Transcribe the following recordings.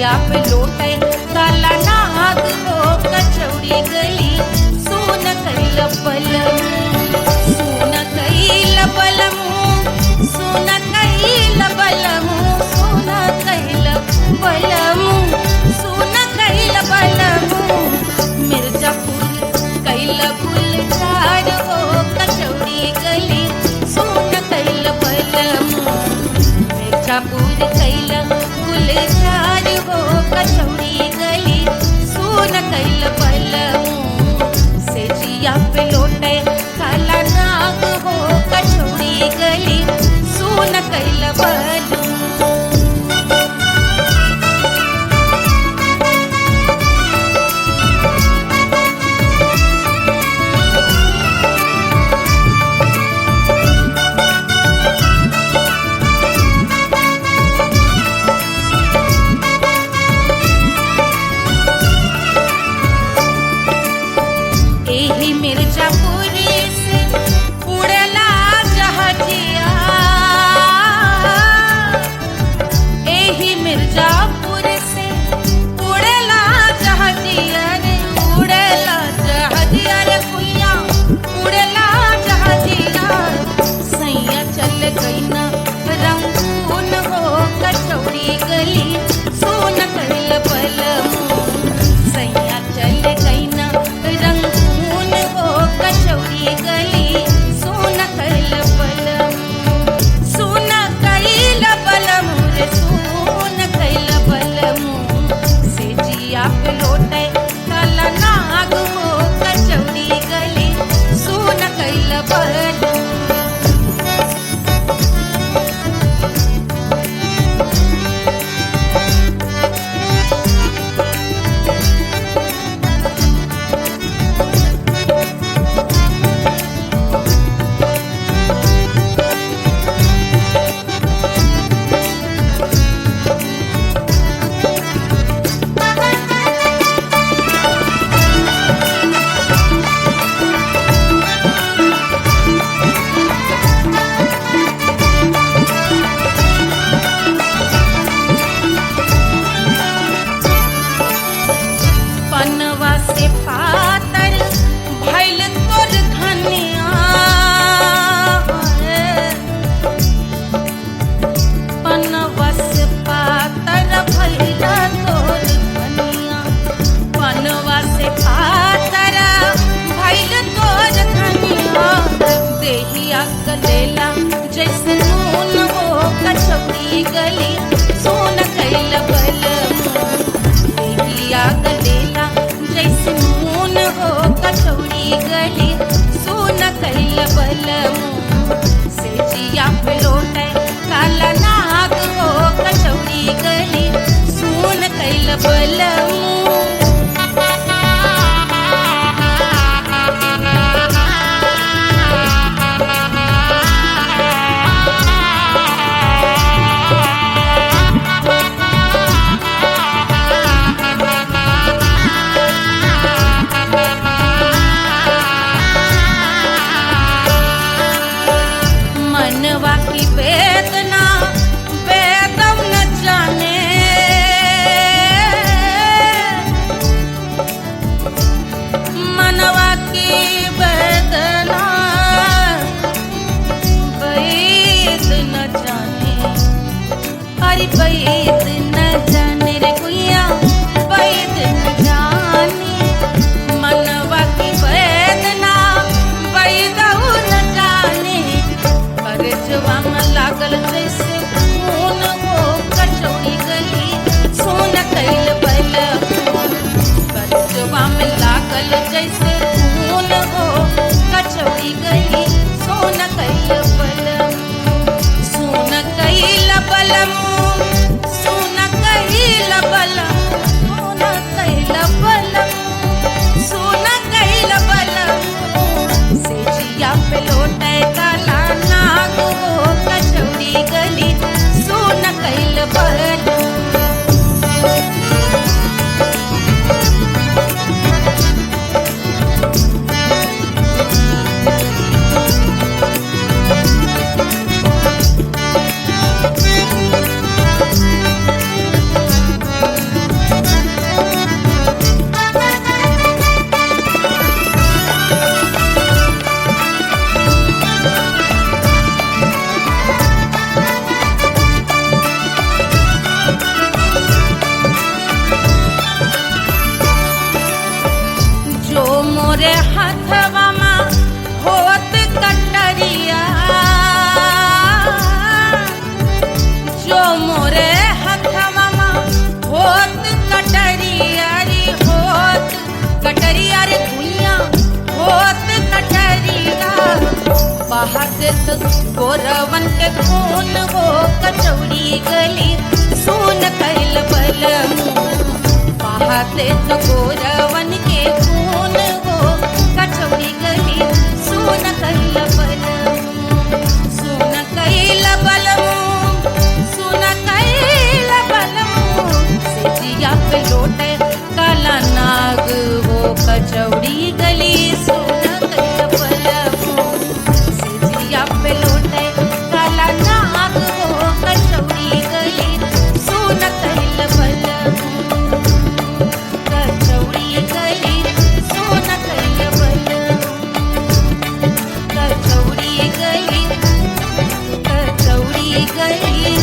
जिया पे लोटे काला नाग हो कचौड़ी गली सोन कैल बलम सोन कैल बलम सोन कैल बलम सोन कैल बलम सोन कैल बलम मिर्जापुर कैल गुलजार हो कचौड़ी गली सोन कैल बलम मिर्जापुर कैल गुलजार हो कचौड़ी गली सोन कैल बलम से जिया पे लोटे काला नाग हो कचौड़ी गली सोन कैल बलम। एही मिर्जापुर से उड़ला जहाजिया एही मिर्जापुर से उड़ला जहाजिया रे उड़ला जहाजिया रे कुइया उड़ला जहाजिया सैया चल गई ना रंगून हो कचौड़ी गली सोन कैल बलम सैया चल गई ना रंगून हो कचौड़ी गली सोन कैल बलम सोन कैल बलम रे सोन कैल बलम से जिया पे लोटे काला नाग हो कचौड़ी गली सोन कैल बलम। पनवा से पातर भइल तोर धनिया पनवा से पातर भइल तोर धनिया पनवा से पातर भइल तोर धनिया देहिया गलेला जैसे नून हो कचौड़ी गली सोन कैल बलम देहिया गलेला जैसे नून हो कचौड़ी गली सोन कैल बलम से जिया पे लोटे काला नाग हो कचौड़ी गली सोन कैल बलम। मनवा की वेदना वेदम न जाने देत गोरवन के खून हो कचौड़ी गली सुन कैल बलमू बहा देत गोरवन के खून हो कचौड़ी गली सुन कैल बलमू सुन कैल बलमू सुन कैल बलमू से जिया पे लोटे काला नाग हो कचौड़ी गली सुन कैल बलमू से जिया पे लोटे काला नाग हो कचौड़ी गली सुन कैल बलमू कचौड़ी गली सुन कैल बलमू कचौड़ी गली कचौड़ी गली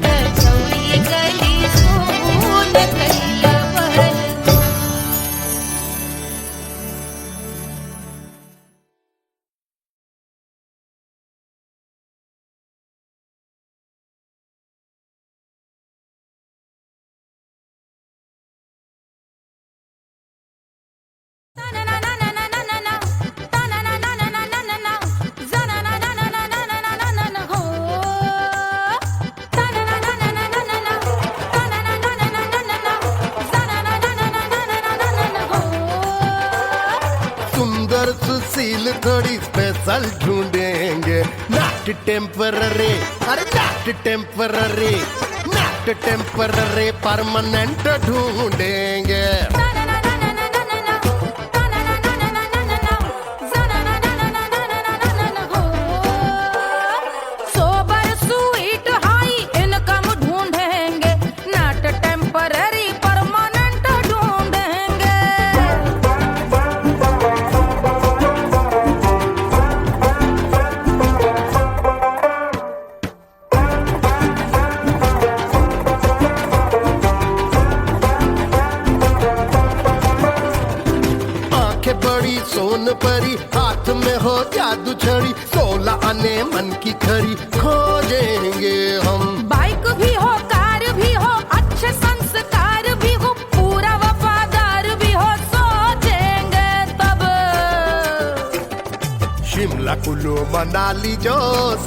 कचौड़ी गली सुन कैल बलमू सुंदर सुशील थोड़ी स्पेशल ढूंढेंगे नॉट टेम्पररी अरे not temporary not temporary permanent ढूंढेंगे सोबर स्वीट हाई इनकम ढूंढेंगे नॉट टेम्पररी परमानेंट ढूंढेंगे आंखें बड़ी सोन परी हाथ में हो जादू छड़ी 16 आने मन की खरी खोजेंगे हम बाइक भी हो कार भी हो अच्छे संस्कार भी हो पूरा वफादार भी हो सोचेंगे तब शिमला कुल्लू मनाली जो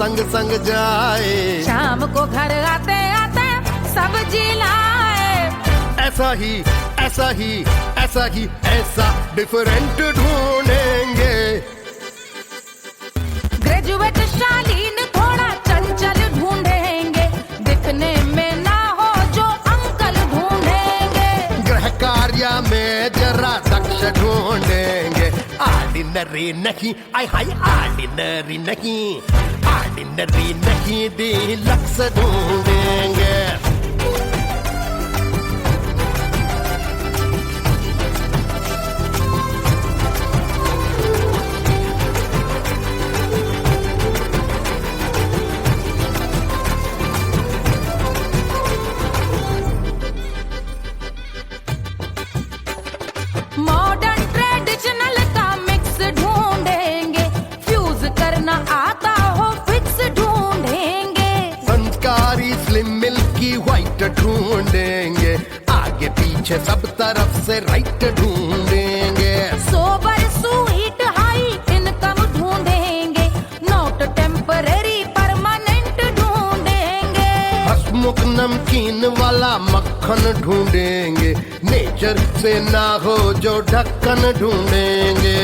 संग संग जाए शाम को घर आते आते सब्जी लाए ऐसा ही ऐसा ही ऐसा ही ऐसा डिफरेंट ढूंढेंगे ग्रेजुएट शालीन थोड़ा चंचल ढूंढेंगे दिखने में ना हो जो अंकल ढूंढेंगे गृह कार्य में जरा दक्ष ढूंढेंगे ऑर्डिनरी नहीं आई हाई ऑर्डिनरी नहीं ऑर्डिनरी नहीं डीलक्स ढूंढेंगे मॉडर्न ट्रेडिशनल का मिक्स ढूंढेंगे फ्यूज करना आता हो फिक्स ढूंढेंगे संस्कारी स्लिम मिल्की व्हाइट ढूंढेंगे आगे पीछे सब तरफ से राइट ढूंढेंगे सोबर स्वीट हाई इनकम ढूंढेंगे नॉट टेम्पररी परमानेंट ढूंढेंगे हसमुख नमकीन वाला मक्खन ढूंढेंगे नेचर से ना हो जो ढक्कन ढूंढेंगे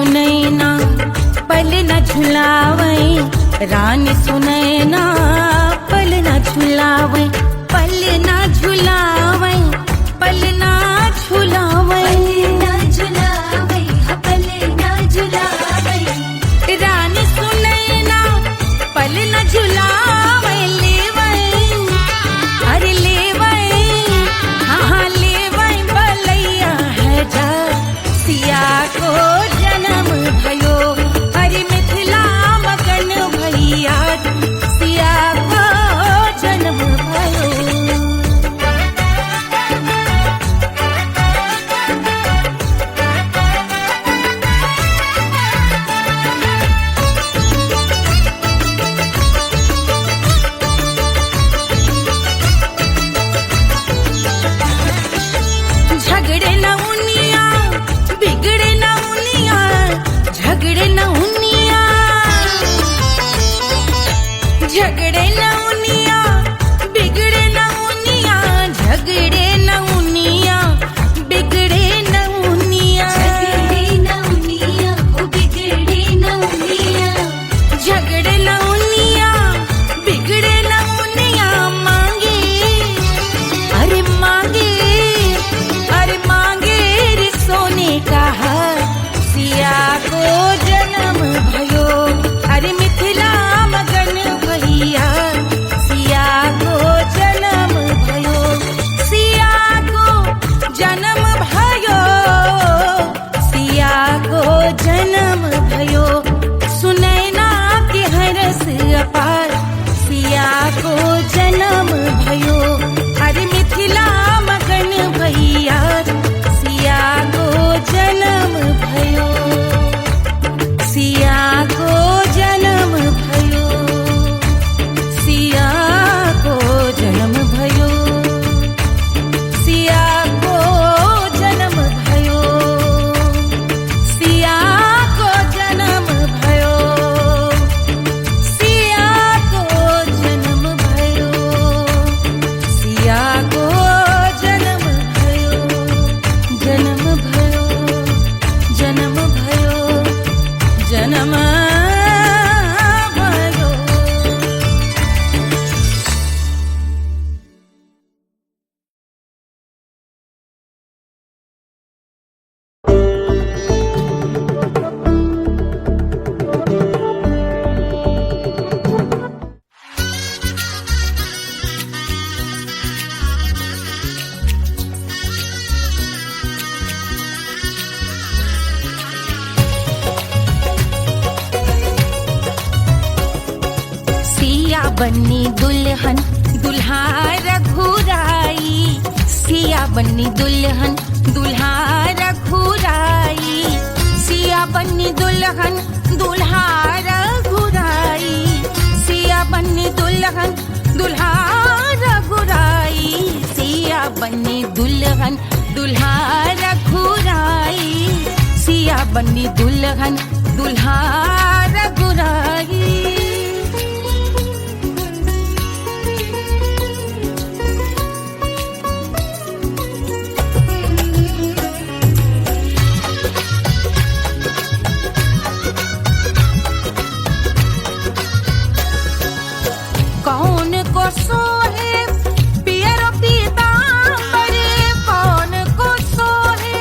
सुनैना पल न झुलावे, रानी सुनैना पल न झुलावे, पल न झुलावे, पल न झुलावे, पल न झुलावे, रानी सुनैना पल न झुलावे, लेवै अरे लेवै, हाँ लेवै बलैया है जा सिया को जन्म भयो, अरे मिथिला मगन भैया सिया को जन्म भयो। झगड़े न उनिया बिगड़े न उनिया, झगड़े न उनिया, झगड़े न उनिया बिगड़े न उनिया, झगड़े न उनिया बिगड़े न उनिया, झगड़े न उनिया, बिगड़े न उनिया, झगड़े न उनिया बिगड़े न उनिया, मांगे अरे मांगे, अरे मांगे रे सोने का हार सिया को जन्म भयो, अरे मिथिला मगन भैया सिया को जन्म भयो, सिया को जन्म भयो, सिया को जन्म भयो, सुनैना के हरस अपार सिया को जन्म भयो, अरे मिथिला मगन भैया सिया को जन्म भयो, सिया को जन्म भयो, सिया को जन्म भयो, सिया को जन्म भयो, सिया को जन्म भयो, सिया को जन्म भयो, सिया को जन्म भयो, जन्म भयो, जन्म भयो, जन्म भयो। सिया बन्नी दुल्हन दुल्हा रघुराई, सिया बन्नी दुल्हन दुल्हा रघुराई, सिया बन्नी दुल्हन दुल्हा रघुराई, सिया बन्नी दुल्हन दुल्हा रघुराई, सिया बन्नी दुल्हन दुल्हा रघुराई, सिया बन्नी दुल्हन दुल्हा रघुराई। कौन को सोहे पियरो पीतांबर, कौन को सोहे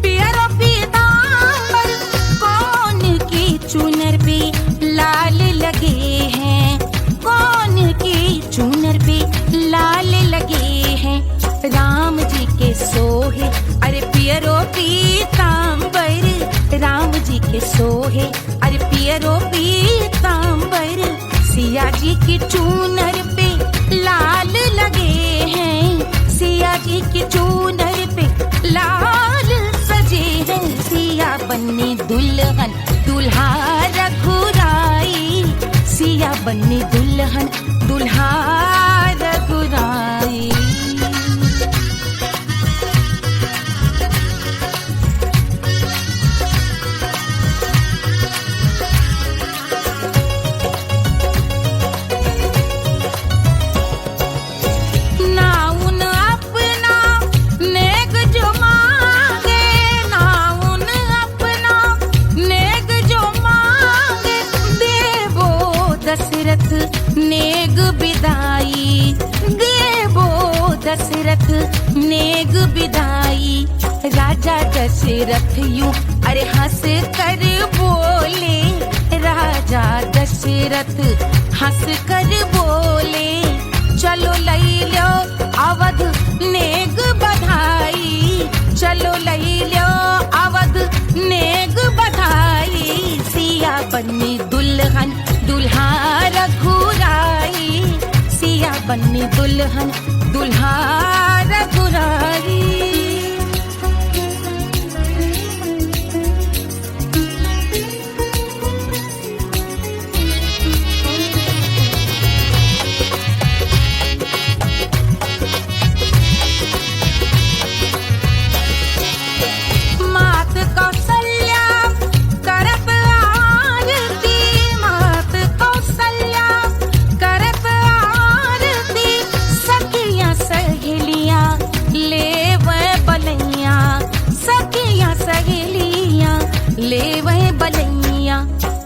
पियरो पीतांबर, कौन की चुनर पे लाल लगे हैं, कौन की चुनर पे लाल लगे हैं, राम जी के सोहे अरे पियरो पीतांबर, राम जी के सोहे अरे पियरो पीतांबर, सिया जी की चूनर पे लाल लगे हैं, सिया जी की चूनर पे लाल सजे हैं, सिया बन्नी दुल्हन दुल्हा रघुराई, सिया बन्नी दुल्हन दुल्हा रघुराई। नेग विदाई देवो दशरथ नेग विदाई। राजा दशरथ यूं अरे हंस कर बोले, राजा दशरथ हंस कर बोले, चलो लई लो अवध नेग बधाई, चलो लई लो अवध नेग बधाई। सिया बन्नी दुल्हन दुल्हा रघुराई, सिया बन्नी दुल्हन दुल्हा रघुराई।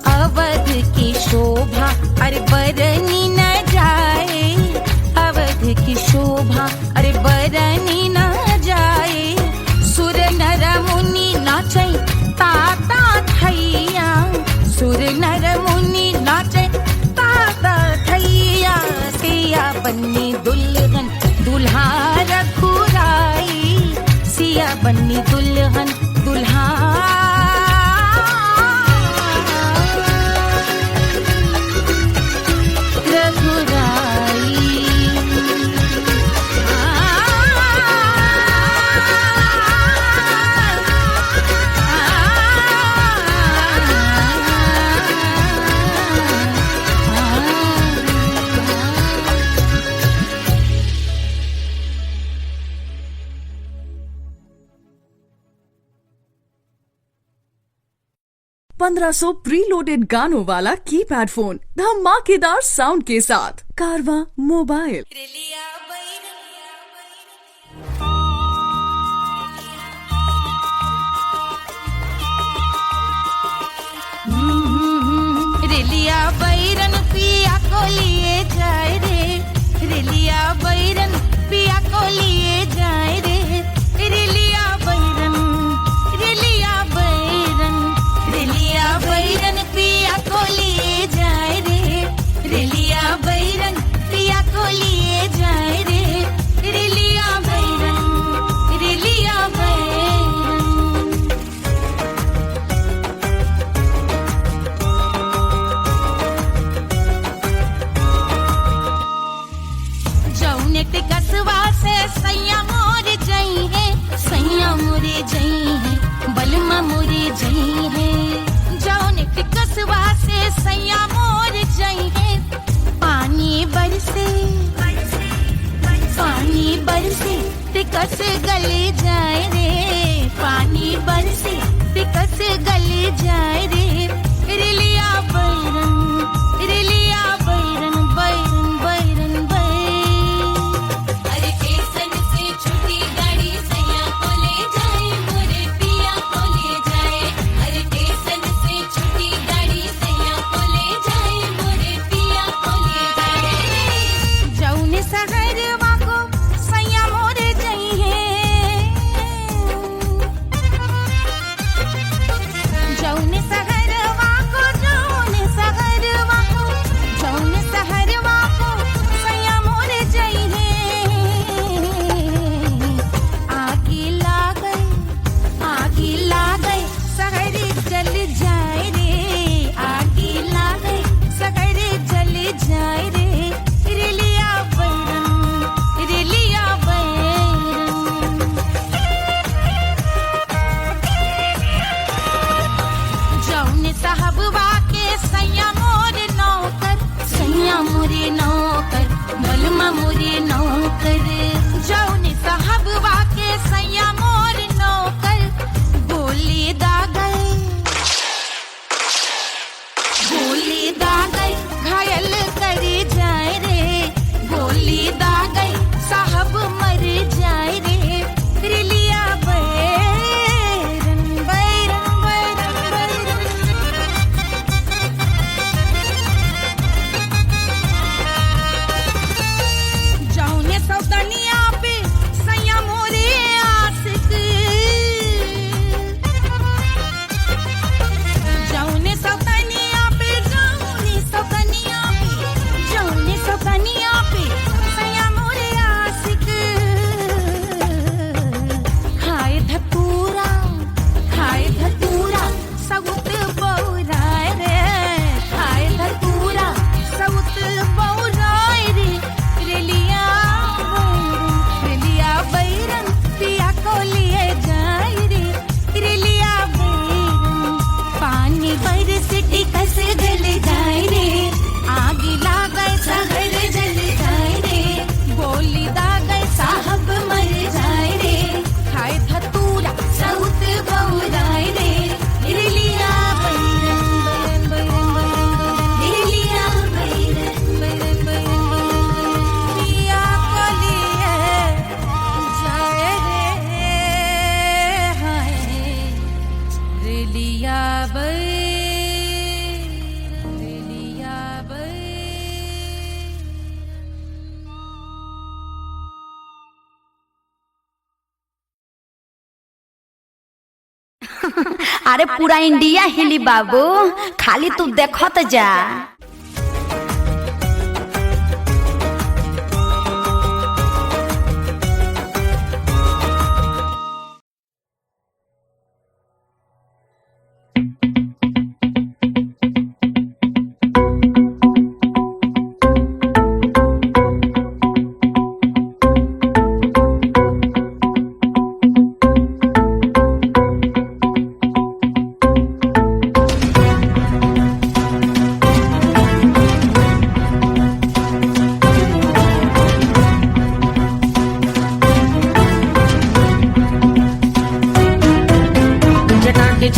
अवध की शोभा अरे बरनी न जाए, अवध की शोभा अरे बरनी न जाए। सुर नर मुनि नाचे ताता थैया, सुर नर मुनि नाचे ताता थैया। सिया बन्नी दुल्हन दुल्हा रघुराई, सिया बन्नी दुल्हन दुल्हा ₹1500 प्रीलोडेड गानों वाला कीपैड फोन धमाकेदार साउंड के साथ कारवां मोबाइल। रेलिया बैरन पिया को लिए जाए रे, रेलिया बैरन पिया को लिए जाए रे। रेलिया बैरन, रेलिया बैरन, रेलिया बैरन पिया को लिए जाए रे, रेलिया बैरन पिया को लिए जाए रे। रेलिया बैरन, रेलिया बैरन। जौने ते कसवा से सैया मोर जई है, सैया मोरे जई है, बलमा मोरे जई है। जौने ते कसवा से सैया मोर जई है, पानी बरसे, पानी बरसे ते कस गले जाए रे, पानी बरसे ते कस गले जाए रे। रेलिया बैरन, रेलिया बैरन, बैरन बैरन बैरन। अरे स्टेशन से छुट्टी गाड़ी सैया को ले जाए, मोरे पिया को ले जाए। अरे स्टेशन से छुट्टी गाड़ी सैया को ले जाए, मोरे पिया को ले जाए। जौने सहरवा को सैया मोरे जई है, जौने सहरवा को, जौने सहरवा को, जौने सहरवा को सैया मोरे जई है। आगे लागै, आगे लागै सहर जल जाए रे, आगे लागै सहर जल जाए रे। रेलिया बैरन, रेलिया बैरन। जौने साहबवा के सैया मोरे नौकर, सैया मोरे नौकर, बलमा मोरे नौकर। जौने साहबवा के सैया मोरे नौकर, गोली दागै, गोली दागै घायल करे जाए रे, गोली दागै साहब मर जाए रे। रेलिया बैरन, बैरन बैरन बैरन। सिटी कस गल जाए रे, आग लागे शहर जल जाए रे, गोली दागे साहब मर जाए रे, खाए धतूरा सहुत बहुराए रे, रिलिया बैरन बैरन बैरन रिलिया बैरन बैरन बैरन पिया को लिए जाए रे, हाय रिलिया बैरन रिलिया बैरन। अरे पूरा इंडिया हिली बाबू, खाली तू देखत जा।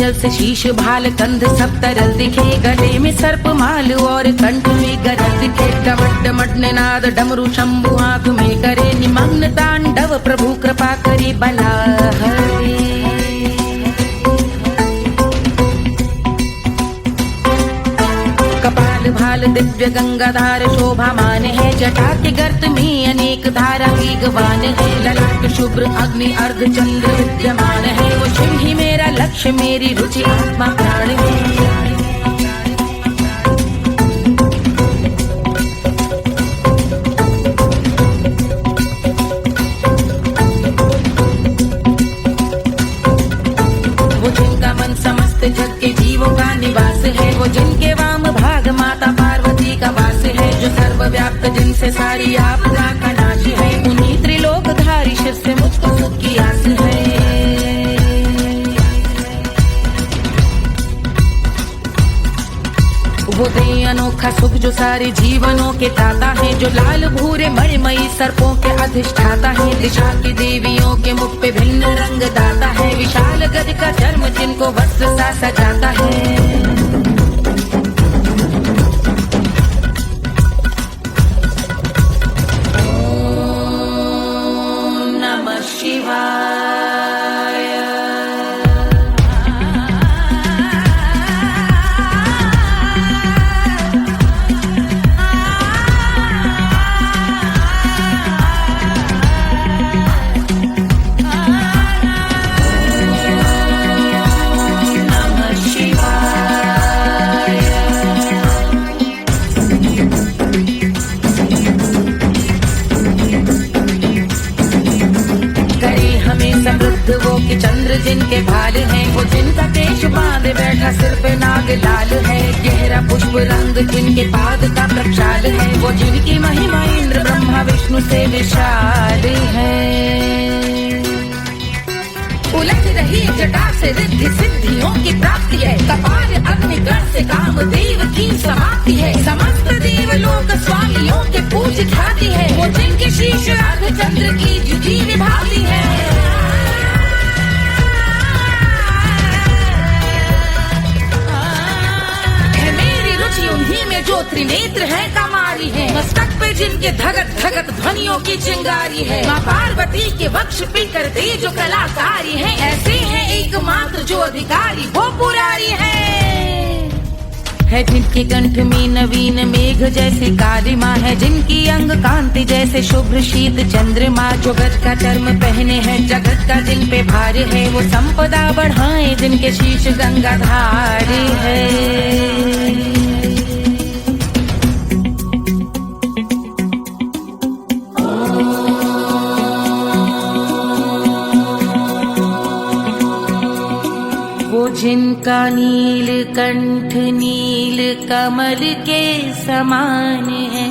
जल से शीश भाल कंध सब तरल दिखे, गले में सर्प माल और कंठ में गरज दिखे, डमट डमट निनाद डमरू शंभु आंख में करे निमग्न तांडव, प्रभु कृपा करे बला हरे। कपाल भाल दिव्य गंगाधार शोभामान है, जटा के गर्त में अनेक धारा वेगवान है, ललाट शुभ्र अग्नि अर्ध चंद्र विद्यमान है, वो शिव ही मेरा लक्ष्य मेरी रुचि आत्मा प्राण है। वो जिनका मन समस्त जग के जीवों का निवास है, वो जिनके वाम भाग माता पार्वती का वास है, जो सर्वव्याप्त जिनसे सारी आपदा का नाश है, उन्हीं त्रिलोकधारी शिव से मुझको सुख की आस है। वो दे अनोखा सुख जो सारे जीवनों के दाता है, जो लाल भूरे मणिमयी सर्पों के अधिष्ठाता है, दिशा की देवियों के मुख पे भिन्न रंग दाता है, विशाल गज का चर्म जिनको वस्त्र सा सजाता है। वो कि चंद्र जिनके भाल हैं, वो जिनका केश बांधे बैठा सिर पे नाग लाल है, गहरा पुष्प रंग जिनके पाद का प्रक्षाल है, वो जिनकी महिमा इंद्र ब्रह्मा विष्णु से विशाल है। उलझ रही जटा से रिद्धि सिद्धियों की प्राप्ति है, कपाल अग्निगण से कामदेव की समाप्ति है, समस्त देवलोक स्वामियों के पूज ख्याति है, वो जिनके शीश अर्ध चंद्र की जुटी निभाती है। उन्हीं में जो त्रिनेत्र है कमारी है, मस्तक पे जिनके धगत धगत ध्वनियों की चिंगारी है, माँ पार्वती के वक्ष पे करते जो कलाकारी है, ऐसे हैं एकमात्र जो अधिकारी वो पुरारी है जिनके कंठ में नवीन मेघ जैसी कालिमा है, जिनकी अंग कांति जैसे शुभ्र शीत चंद्रमा, जो गज का चर्म पहने हैं जगत का जिन पे भार है, वो संपदा बढ़ाए जिनके शीश गंगाधार है। जिनका नील कंठ नील कमल के समान है,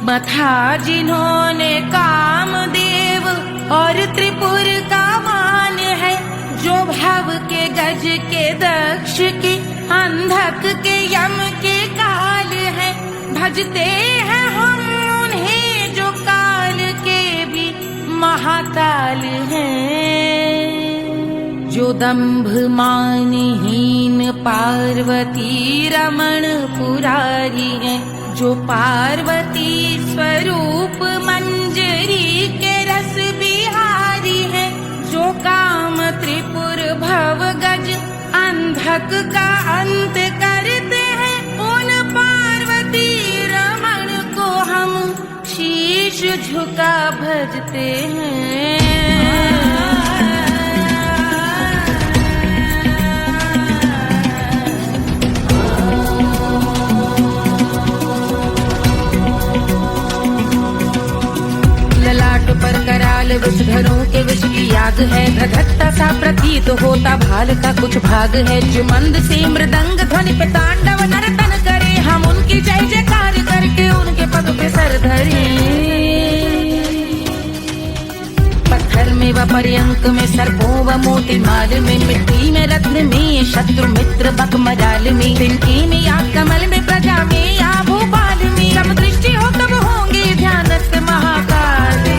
मथा जिन्होंने कामदेव और त्रिपुर का मान है, जो भव के गज के दक्ष के अंधक के यम के काल है। भजते हैं हम उन्हें जो काल के भी महाकाल हैं। जो दंभ मानहीन पार्वती रमण पुरारी है। जो पार्वती स्वरूप मंजरी के रस बिहारी है। जो काम त्रिपुर भव गज अंधक का अंत करते हैं। उन पार्वती रमण को हम शीश झुका भजते हैं। ललाट पर कराल विषधरों के विष की याद है। धधकता सा प्रतीत होता भाल का कुछ भाग है। जो मंद से मृदंग ध्वनि पे तांडव नर्तन करे। हम उनकी जय जयकार करके उनके पद पे सर धरे। पत्थर में व पर्यंक में सर्पों व मोती माल में। मिट्टी में रत्न में शत्रु मित्र बक मजाल में। तिनके में या कमल में प्रजा में या भोपाल में। सब दृष्टि हो तब होंगे ध्यानस्थ महाकाल में।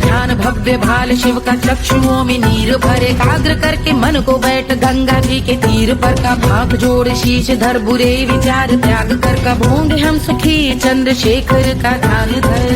ध्यान भव्य भाल शिव का चक्षुओं में नीर भरे। एकाग्र करके मन को बैठ गंगा जी के तीर पर। का भाग जोड़ शीश धर बुरे विचार त्याग कर। कब होंगे हम सुखी चंद्रशेखर का ध्यान धर।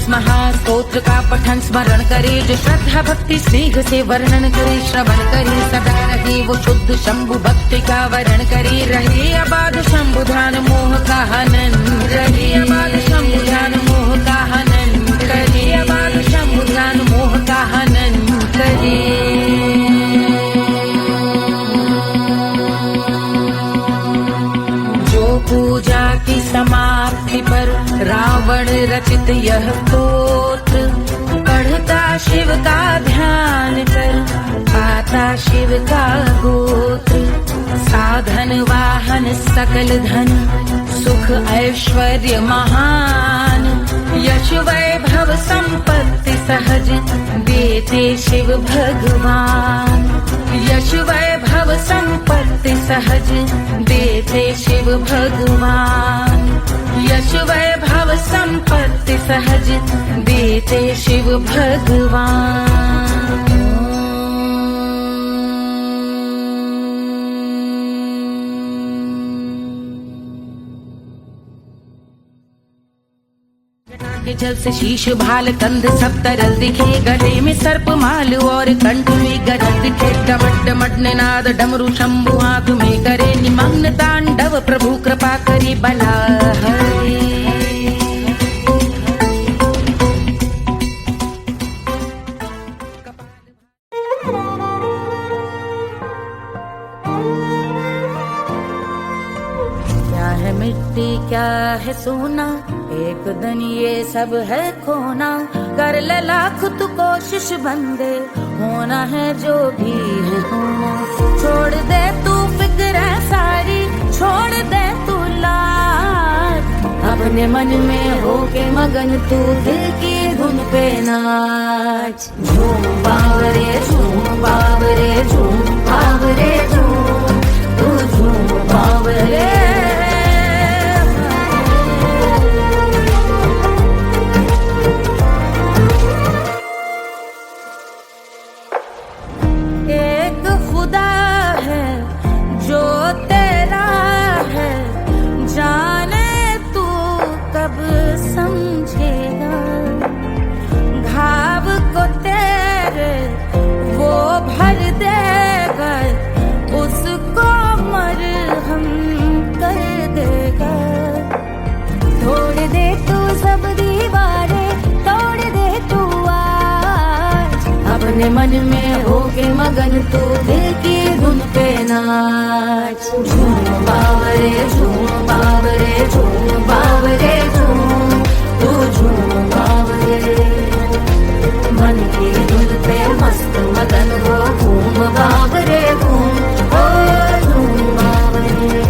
महास्तोत्र का पठन स्मरण करे। जो श्रद्धा भक्ति स्नेह से वर्णन करे। श्रवण करे सदा रहे वो शुद्ध शंभु भक्ति का वरण करे। रहे अबाध शंभु ध्यान मोह का हनन। रहे अबाध शंभु ध्यान मोह का हनन करे। अबाध शंभु ध्यान मोह का हनन करे। पूजा की समाप्ति पर रावण रचित यह स्तोत्र। पढ़ता शिव का ध्यान कर पाता शिव का गोत्र। साधन वाहन सकल धन सुख ऐश्वर्य महान। यश वैभव संपत्ति सहज देते शिव भगवान। यश वैभव संपत्ति सहज देते शिव भगवान। यश वैभव संपत्ति सहज देते शिव भगवान। के जल से शीश भाल कंध सब तरल दिखे। गले में सर्प माल और कंठ में गरज दिखे। डमट डमट निनाद डमरू शंभु आंख में करे। निमग्न तांडव प्रभु कृपा करे बला हरे। क्या है मिट्टी क्या है सोना। एक दिन ये सब है खोना। कर ले लाख तू कोशिश बंदे होना है जो भी है होना। छोड़ दे तू फिक्र सारी छोड़ दे तू लाज। अपने मन में होके मगन तू दिल की धुन पे नाच। झूम बावरे झूम बावरे झूम बावरे झूम। तू झूम बावरे। अपने मन में होके मगन तू दिल की धुन पे नाच। झूम बावरे झूम बावरे झूम बावरे झूम, तू झूम बावरे। मन की धुन पे मस्त मगन हो, घूम बावरे घूम, ओ झूम बावरे।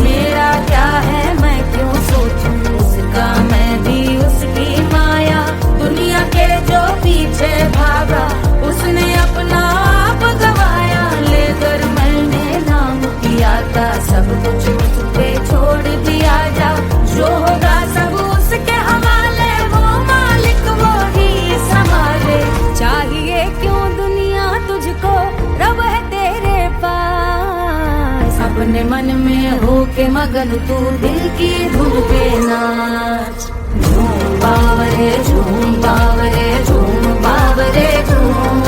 मेरा क्या है मैं क्यों सोचूं, उसका मैं भी उसकी माया। दुनिया के जो पीछे भागा, उसने अपना आप गवाया। लेकर मैंने नाम किया था, सब कुछ उस पे छोड़ दिया जा। जो होगा सब उसके हवाले, वो मालिक वो ही संभाले। चाहिए क्यों दुनिया तुझको, रब है तेरे पास। अपने मन में हो के मगन तू दिल की धुन पे नाच। झूम बावरे झूम बावरे झूम बावरे झूम,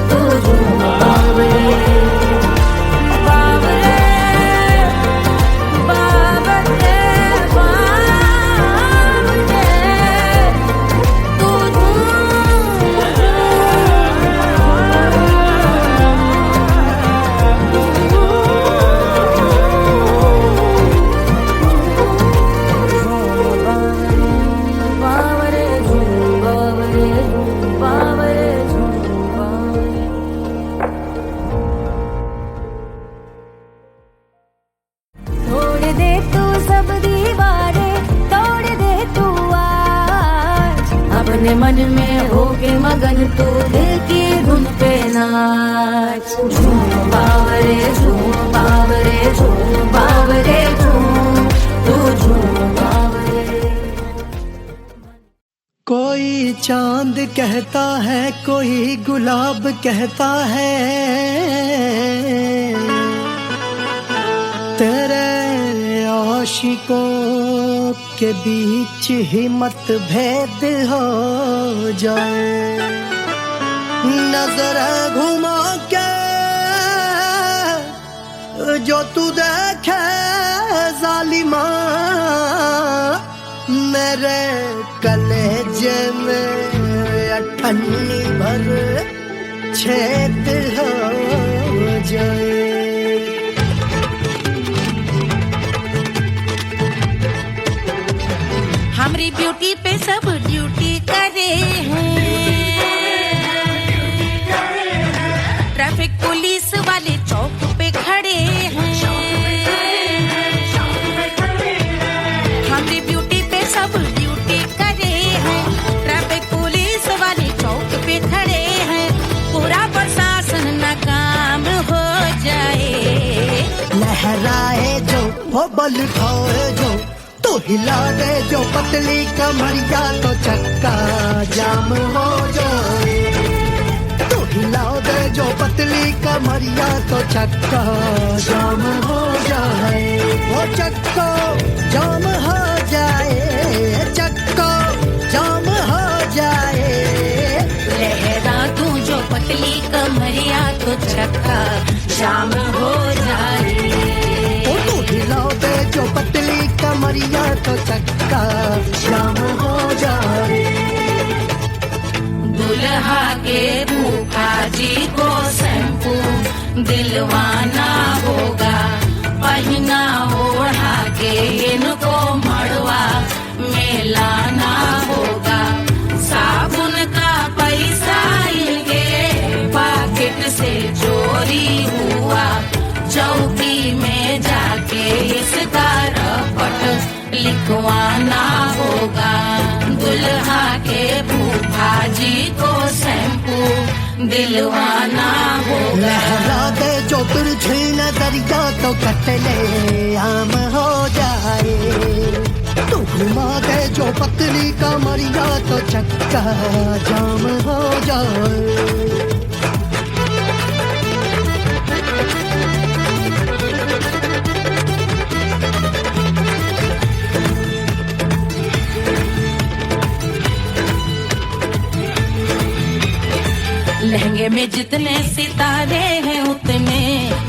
तू झूम बावरे। बावरे बावरे बावरे, तू बावरे झूम बावरे झूम बावरे झूम बावरे। तोड़ दे तू सब दीवारें, तोड़ दे तू आज। अपने मन में हो के मगन तू दिल की धुन पे नाच। झूम बावरे झूम बावरे झूम बावरे झूम, तू झूम बावरे। कोई चांद कहता है, कोई गुलाब कहता है, तेरे आशिकों के बीच ही मतभेद हो जाए। नजर घुमा के जो तू देखे जालिमा, मेरे कलेजे में अठन्नी भर छेद हो जाए। हमारी ब्यूटी पे सब ड्यूटी करे हैं। ट्रैफिक पुलिस वाले चौक पे खड़े हैं। हमारी ब्यूटी पे सब ड्यूटी करे हैं। ट्रैफिक पुलिस वाले चौक पे खड़े हैं। पूरा प्रशासन नाकाम हो जाए। लहराए जो वो बल खाए जो, तो हिला दे जो पतली कमरिया, तो चक्का जाम हो जाए। तो हिला दे जो पतली कमरिया, तो चक्का जाम हो जाए। वो चक्का जाम हो जाए, चक्का जाम हो जाए। लहरा तू जो पतली कमरिया, तो चक्का जाम हो जाए। ओ तो हिलाओ दे जो पतली कमरिया, तो चक्का जाम हो जाए। दुल्हा के फूफा जी को शैम्पू दिलवाना होगा। पहना ओढ़ा के इनको मड़वा में लाना होगा। साबुन का पैसा इनके पाकिट से चोरी हुआ। चौकी में जाके इसका रपट लिखवाना होगा। दुल्हा के फूफा जी को शैम्पू दिलवाना होगा। लहरा दे जो तिरछी नजरिया, तो कतले आम हो जाए। तो घुमा दे जो पतली कमरिया, तो चक्का जाम हो जाए। लहंगे में जितने सितारे हैं, उतने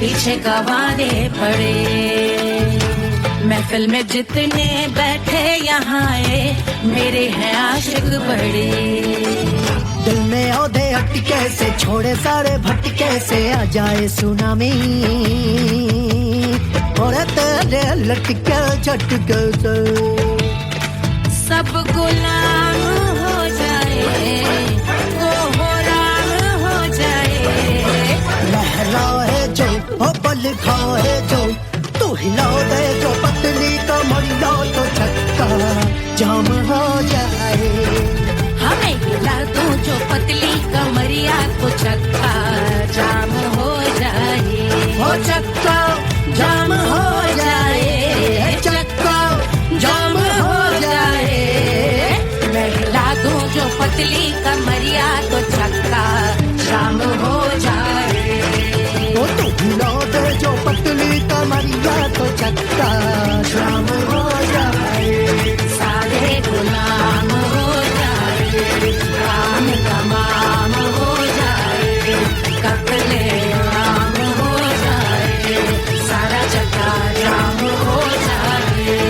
पीछे गवारे पड़े। महफिल में जितने बैठे यहाँ आए, मेरे हैं आशिक बड़े। दिल में औधे अटके से, छोड़े सारे भटके से, आ जाए सुनामी और तेरे लटके झटके से सब गुलाम हो जाए, वो हो राम हो जाए। लहराए जो ओ बल खाए जो, तू हिला दे जो पतली कमरिया तो चक्का जाम हो जाए। हमें हिला दो जो पतली कमरिया तो चक्का जाम हो जाए, हो चक्का जाम हो जाए, चक्का जाम हो जाए। मैं हिला दूं जो पतली कमरिया तो चक्का जाम हो जाए। ओ तू हिला दे जो पतली कमरिया तो चक्का जाम हो जाए। सारे गुलाम हो जाए, काम तमाम हो जाए, कपले आम हो जाए, सारा चक्का जाम हो जाए।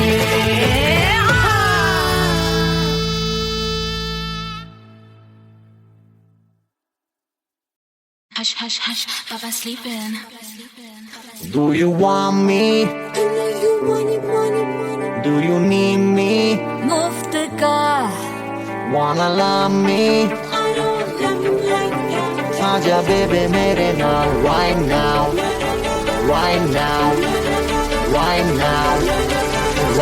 Hush, hush, hush, Papa sleeping. Do you want me? Do you need me? मुफ्त का Wanna love me? आजा baby मेरे नाल right now, right now, right now,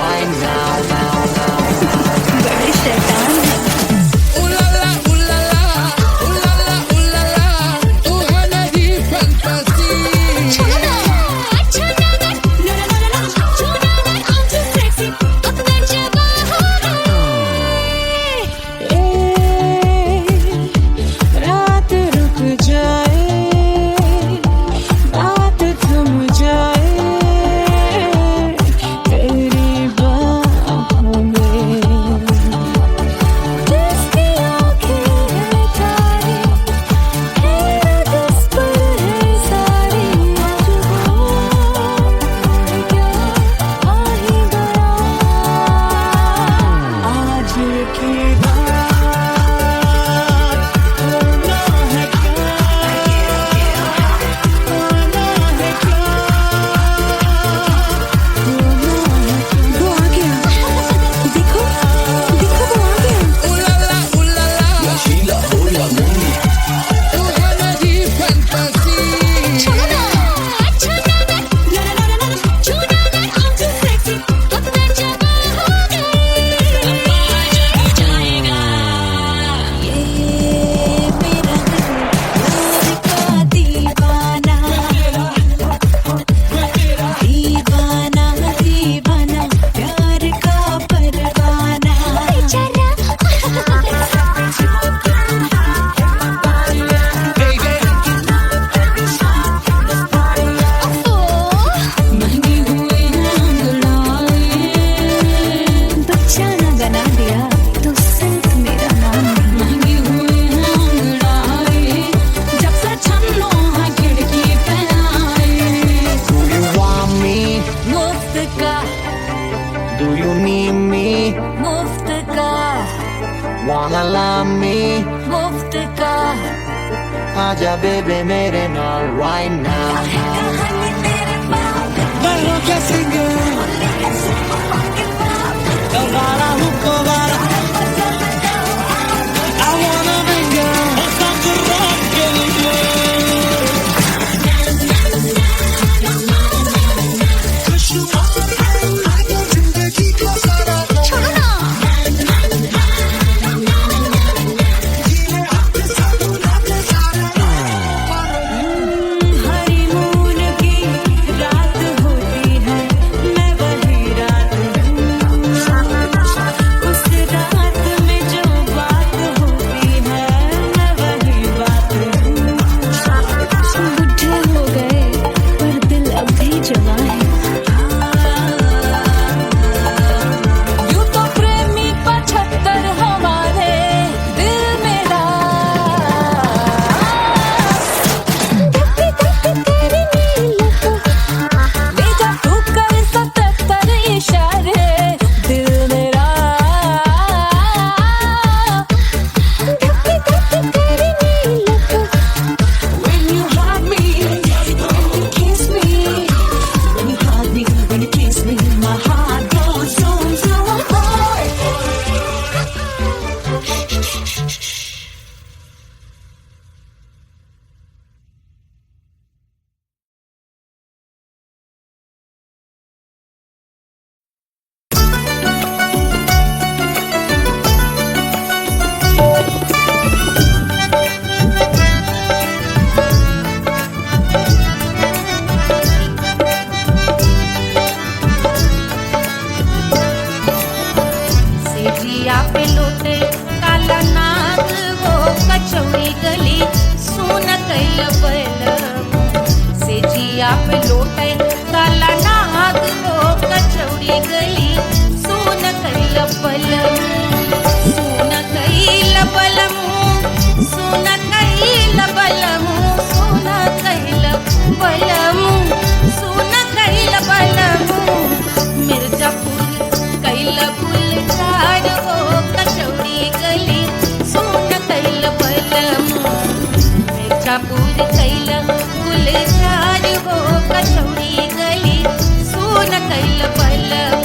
right now, now, now. Wanna love me? मुफ्त का आजा baby मेरे नाल right now. Bailo que sigue, Cobara, cobara. I wanna bring you, stop the rock, honeymoon की रात होती है, मैं वही रात जिया पे लोटे काला नाग हो कचौड़ी गली सोन कैल बलम से जिया पे लोटे काला नाग हो कचौड़ी गली सोन कैल बलम सोन कैल बलम सोन कैल बलम सोन कैल बलम सोन कैल बलम मिर्जापुर कैल गुलजार हो कचौड़ी गली सोन कैल बलम मिर्जापुर कैल गुलजार हो कचौड़ी गली सोन कैल बलम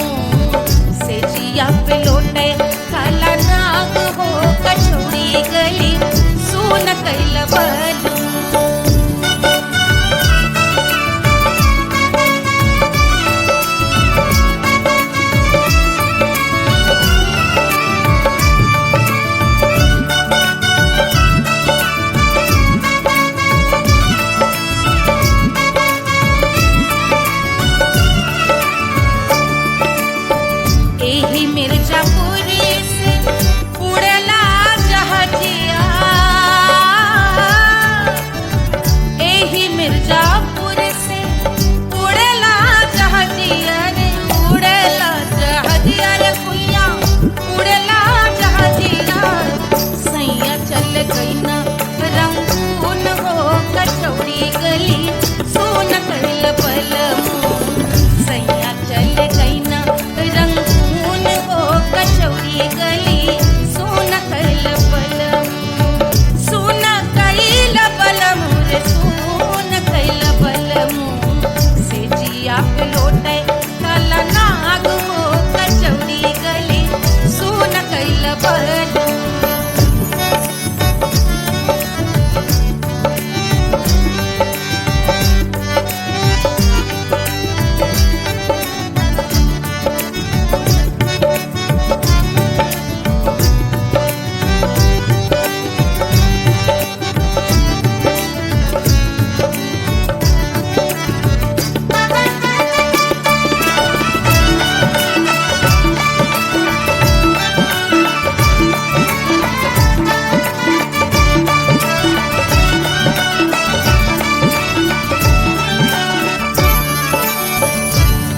से जिया पे लोटे काला नाग हो कचौड़ी गली सोन कैल बलम एही मिर्जापुर से उड़ला जहाजिया एही मिर्जापुर से उड़ला जहाजिया रे उड़ला जहाजिया रे कुइया उड़ला जहाजिया सैया चल गई ना रंगून हो कचौड़ी गली सोन कैल बलम सैया चल गई ना रंगून हो कचौड़ी गली सोन कैल बलम सोन कैल बलम रे सोन कैल बलम से जिया पे लोटे काला नाग हो कचौड़ी गली सोन कैल बलम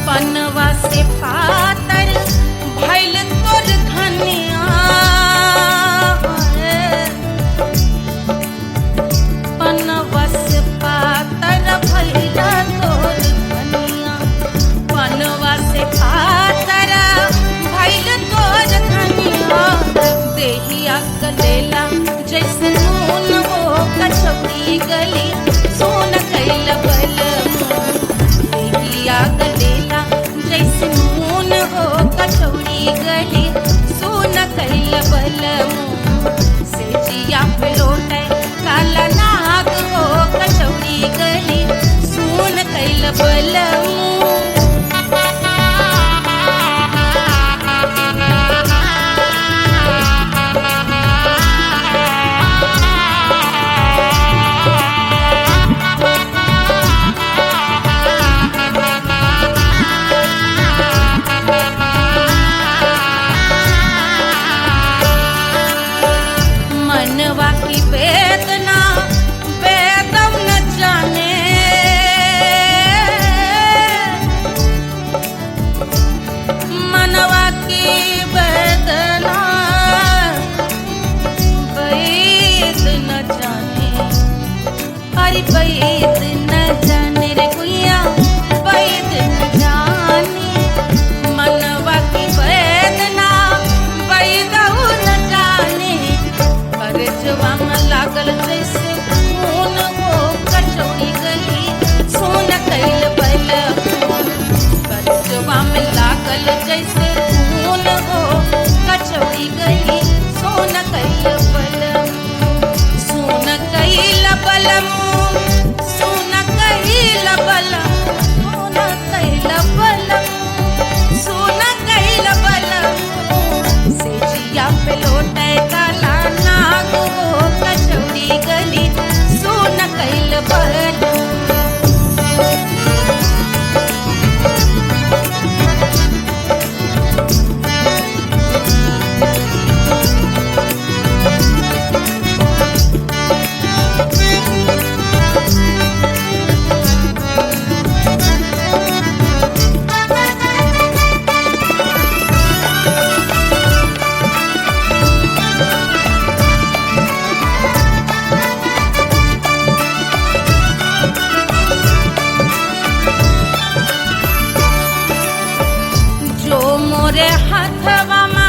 पनवा से पातर भइल तोर धनिया पनवा से पातर भइल तोर धनिया पनवा से पातर भइल तोर धनिया देहिया गलेला जैसे नून हो कचौड़ी गली सोन कैल बलम देहिया गलेला जैसे नून हो कचौड़ी गली सोन कैल बलम से जिया पे लोटे काला नाग हो कचौड़ी गली सोन कैल बलम मनवा की वेदना वेदम न जाने मनवा की वेदना वेद न जाने अरे वेद न जाने रे कुइया वेद न जाने मनवा की वेदना वेद न जाने करजवा में लागल जैसे खून हो कचौड़ी गली सोन कैल बलम करजवा में लागल जैसे खून हो कचौड़ी गली सोन कैल बलम सोन कैल बलम सोन कैल बलम सोन कैल बलम सोन कैल बलम से जिया पे लोटे काला नाग हो कचौड़ी गली सोन कैल बलम मोरे हथवा मा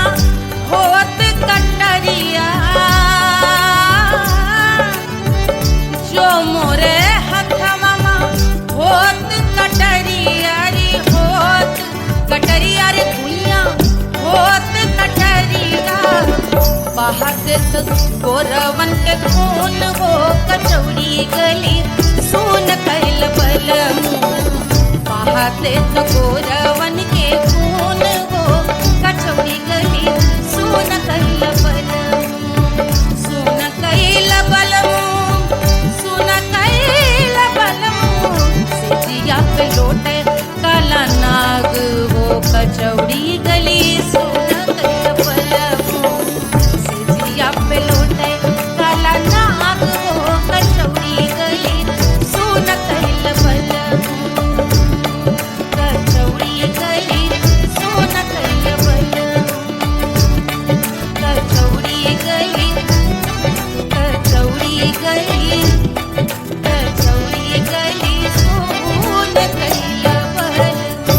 होत कटरिया, जो मोरे हथवा मा होत कटरिया रे, होत कटरिया रे भुइया होत कटरिया, बाहर से गोरवन के खून हो कचौड़ी गली सोन कैल बलमू, बाहर से गोरवन के खून हो कचौड़ी गली सोन कैल बलमू, सोन कैल बलमू, सोन कैल बलमू, सिजिया पे लोटे काला नाग हो कचौड़ी गली सोन कैल बलमू, सिजिया पे लोटे काला नाग हो कचौड़ी गली सोन कैल बलमू, कचौड़ी गली सोन कैल बलमू, कचौड़ी गली, कचौड़ी गली, कचौड़ी गली सोन कैल बलमू।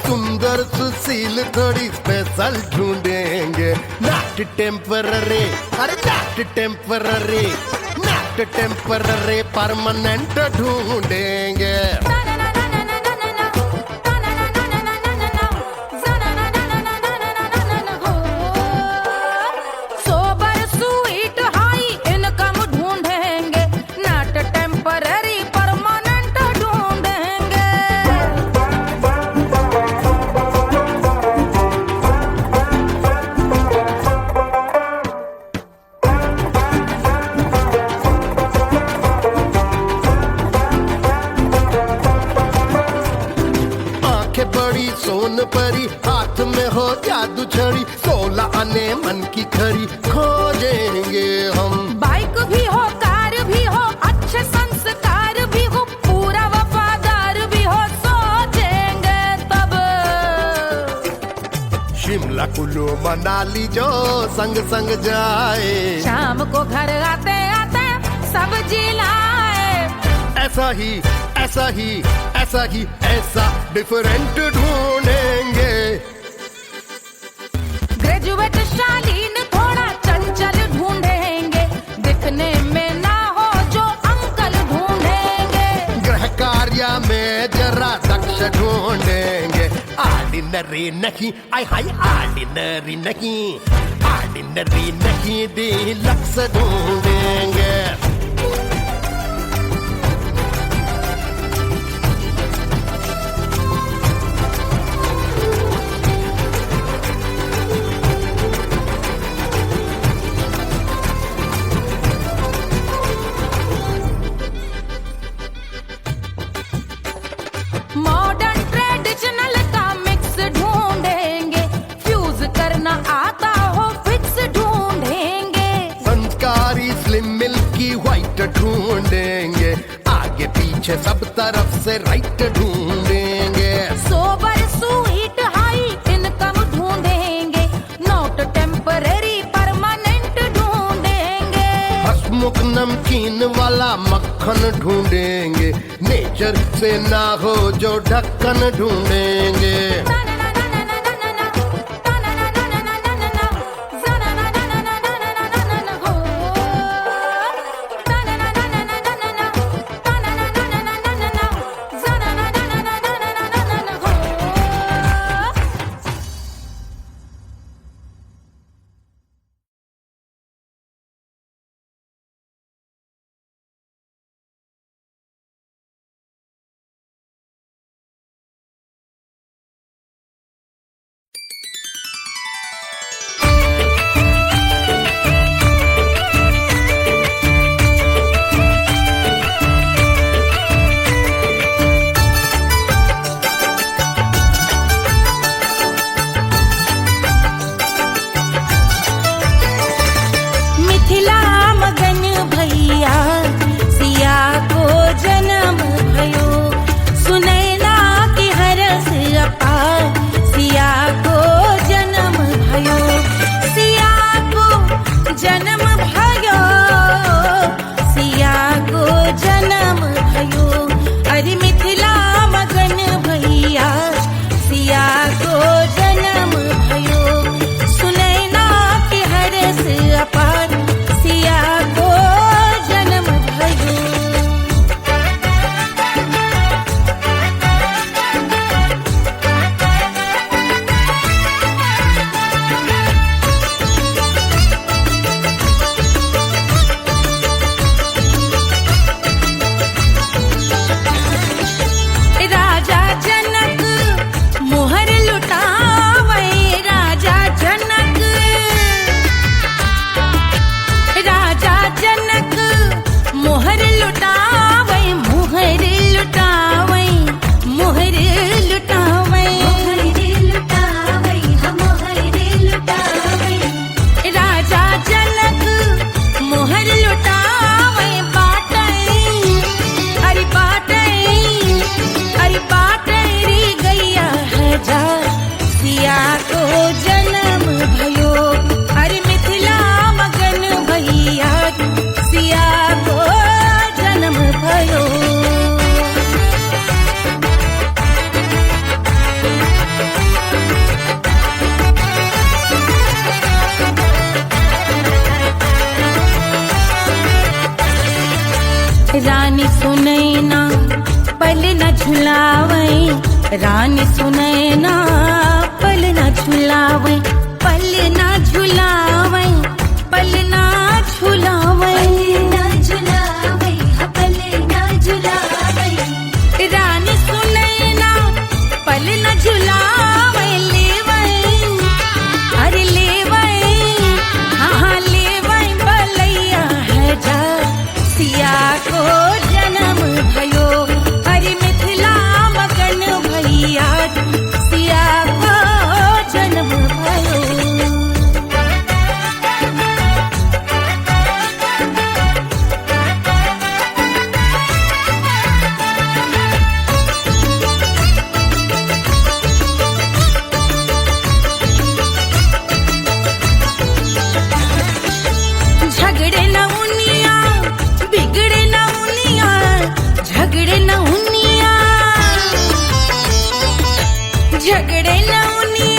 सुंदर सुशील थोड़ी स्पेशल ढूंढेंगे, नॉट टेम्पररी, अरे not temporary, not temporary, permanent ढूंढेंगे। सोबर स्वीट हाई इनकम ढूंढेंगे, नॉट टेम्पररी परमानेंट ढूंढेंगे। आंखें बड़ी सोन परी, हाथ में हो जादू छड़ी, 16 आने मन की खरी खोजेंगे हम। बाइक भी हो, कार भी हो, अच्छे संस्कार भी हो, पूरा वफादार भी हो, सोचेंगे तब। शिमला कुल्लू मनाली जो संग संग जाए, शाम को घर आते आते सब्जी लाए, ऐसा ही ऐसा ही ऐसा ही ऐसा डिफरेंट ढूंढेंगे। ग्रेजुएट शालीन थोड़ा चंचल ढूंढेंगे, दिखने में ना हो जो अंकल ढूंढेंगे। गृह कार्य में जरा दक्ष ढूंढेंगे, ऑर्डिनरी नहीं, आई हाय ऑर्डिनरी नहीं, ऑर्डिनरी नहीं, डीलक्स ढूंढेंगे। मॉडर्न ट्रेडिशनल का मिक्स ढूंढेंगे, फ्यूज करना आता हो फिक्स ढूंढेंगे। संस्कारी स्लिम मिल्की व्हाइट ढूंढेंगे, आगे पीछे सब तरफ से राइट ढूंढेंगे। सोबर स्वीट हाई इनकम ढूंढेंगे, नॉट टेम्पररी परमानेंट ढूंढेंगे। हसमुख नमकीन वाला मक्खन ढूंढेंगे, नेचर से ना हो जो ढक्कन ढूंढेंगे। लुटावे राजा जनक मोहर लुटावे मोहर लुटावे मोहर लुटावे मोहरे लुटावे हम मोहरे लुटावे राजा जनक मोहर लुटावे बाटे अरे बाटे री गैया है जा सिया को जन्म भयो अरे मिथिला मगन भैया सिया को जन्म भयो रानी सुनैना पल न झुलावे रानी सुनैना पल न झुलावे पल न झुलावे पल न झुलावे ना झुलावे हपले ना झुलावे रानी सुनैना पल न झुलावे लेवे अरे लेवे हाँ लेवे बलैया है जा सिया को जन्म भयो अरे मिथिला मगन भैया सिया को जन्म भयो झगड़े न उनिया बिगड़े न उनिया झगड़े न उनिया झगड़े न उनिया